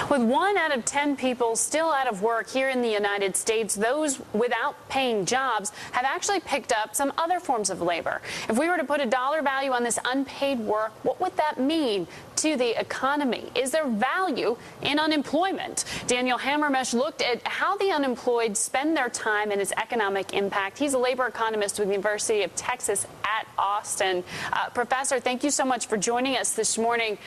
With 1 out of 10 people still out of work here in the United States, those without paying jobs have actually picked up some other forms of labor. If we were to put a dollar value on this unpaid work, what would that mean to the economy? Is there value in unemployment? Daniel Hamermesh looked at how the unemployed spend their time and its economic impact. He's a labor economist with the University of Texas at Austin. Professor, thank you so much for joining us this morning.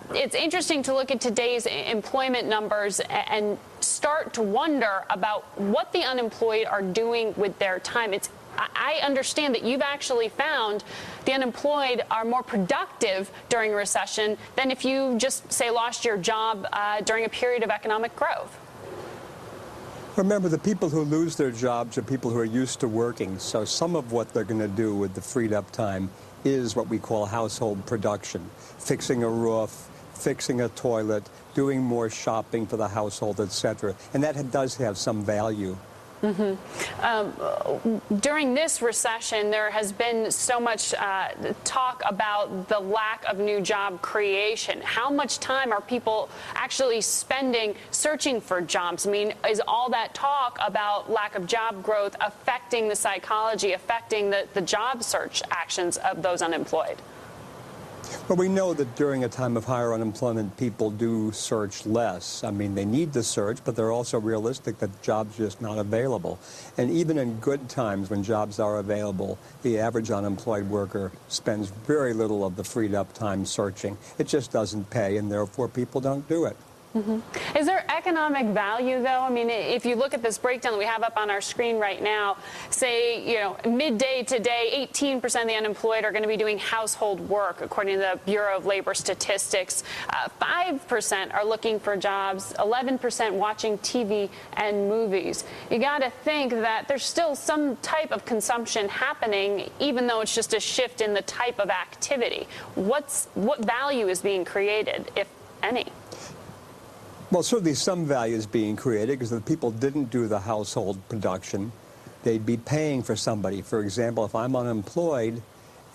It's interesting to look at today's employment numbers and start to wonder about what the unemployed are doing with their time. I understand that you've actually found the unemployed are more productive during a recession than if you just, say, lost your job during a period of economic growth. Remember, the people who lose their jobs are people who are used to working, so some of what they're going to do with the freed up time is what we call household production, fixing a roof, fixing a toilet, doing more shopping for the household, etc. And that does have some value. During this recession, there has been so much talk about the lack of new job creation. How much time are people actually spending searching for jobs? I mean, is all that talk about lack of job growth affecting the psychology, affecting the job search actions of those unemployed? But we know that during a time of higher unemployment, people do search less. I mean, they need to search, but they're also realistic that jobs are just not available. And even in good times when jobs are available, the average unemployed worker spends very little of the freed up time searching. It just doesn't pay, and therefore people don't do it. Is there economic value, though? I mean, if you look at this breakdown that we have up on our screen right now, say, midday today, 18% of the unemployed are going to be doing household work, according to the Bureau of Labor Statistics. 5% are looking for jobs, 11% watching TV and movies. You got to think that there's still some type of consumption happening, even though it's just a shift in the type of activity. What value is being created, if any? Well, certainly some value is being created because if people didn't do the household production, they'd be paying for somebody. For example, if I'm unemployed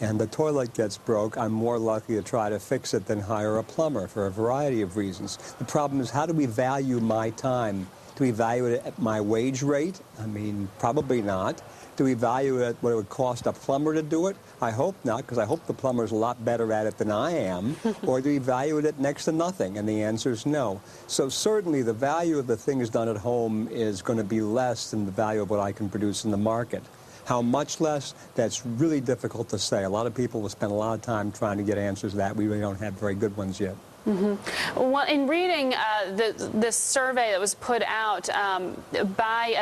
and the toilet gets broke, I'm more likely to try to fix it than hire a plumber for a variety of reasons. The problem is, how do we value my time? Do we value it at my wage rate? I mean, probably not. Do we value it what it would cost a plumber to do it? I hope not, because I hope the plumber's a lot better at it than I am. Or do we value it at next to nothing? And the answer is no. So certainly the value of the things done at home is going to be less than the value of what I can produce in the market. How much less? That's really difficult to say. A lot of people will spend a lot of time trying to get answers to that. We really don't have very good ones yet. Well, in reading this survey that was put out by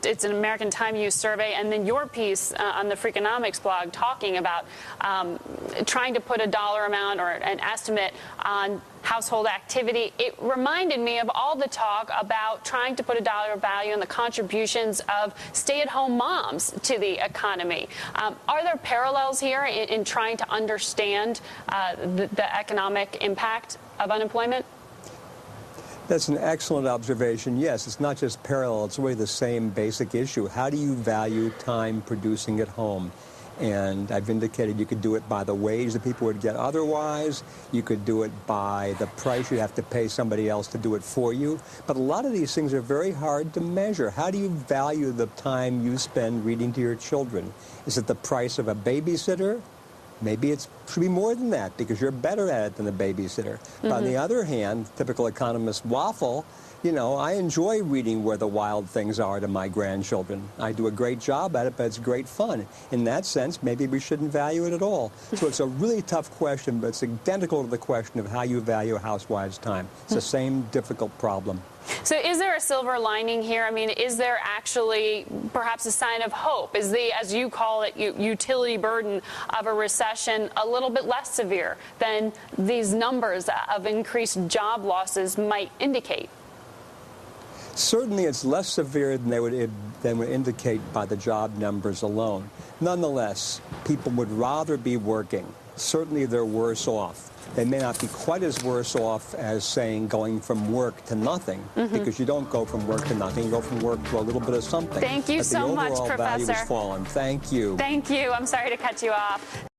it's an American Time Use survey, and then your piece on the Freakonomics blog talking about trying to put a dollar amount or an estimate on household activity, it reminded me of all the talk about trying to put a dollar value on the contributions of stay-at-home moms to the economy. Are there parallels here in trying to understand the economic impact of unemployment? That's an excellent observation. Yes, it's not just parallel, it's really the same basic issue. How do you value time producing at home? And I've indicated you could do it by the wage that people would get otherwise. You could do it by the price you have to pay somebody else to do it for you. But a lot of these things are very hard to measure. How do you value the time you spend reading to your children? Is it the price of a babysitter? Maybe it should be more than that because you're better at it than a babysitter. But on the other hand, typical economist waffle, I enjoy reading where the wild things are to my grandchildren. I do a great job at it, but it's great fun. In that sense, maybe we shouldn't value it at all. So it's a really tough question, but it's identical to the question of how you value a housewife's time. It's the same difficult problem. So is there a silver lining here? I mean, is there actually perhaps a sign of hope? Is the, as you call it, utility burden of a recession a little bit less severe than these numbers of increased job losses might indicate? Certainly it's less severe than would indicate by the job numbers alone. Nonetheless, people would rather be working. Certainly they're worse off. They may not be quite as worse off as, saying, going from work to nothing, because you don't go from work to nothing. You go from work to a little bit of something. Thank you so much, Professor. The overall value has fallen. Thank you. Thank you. I'm sorry to cut you off.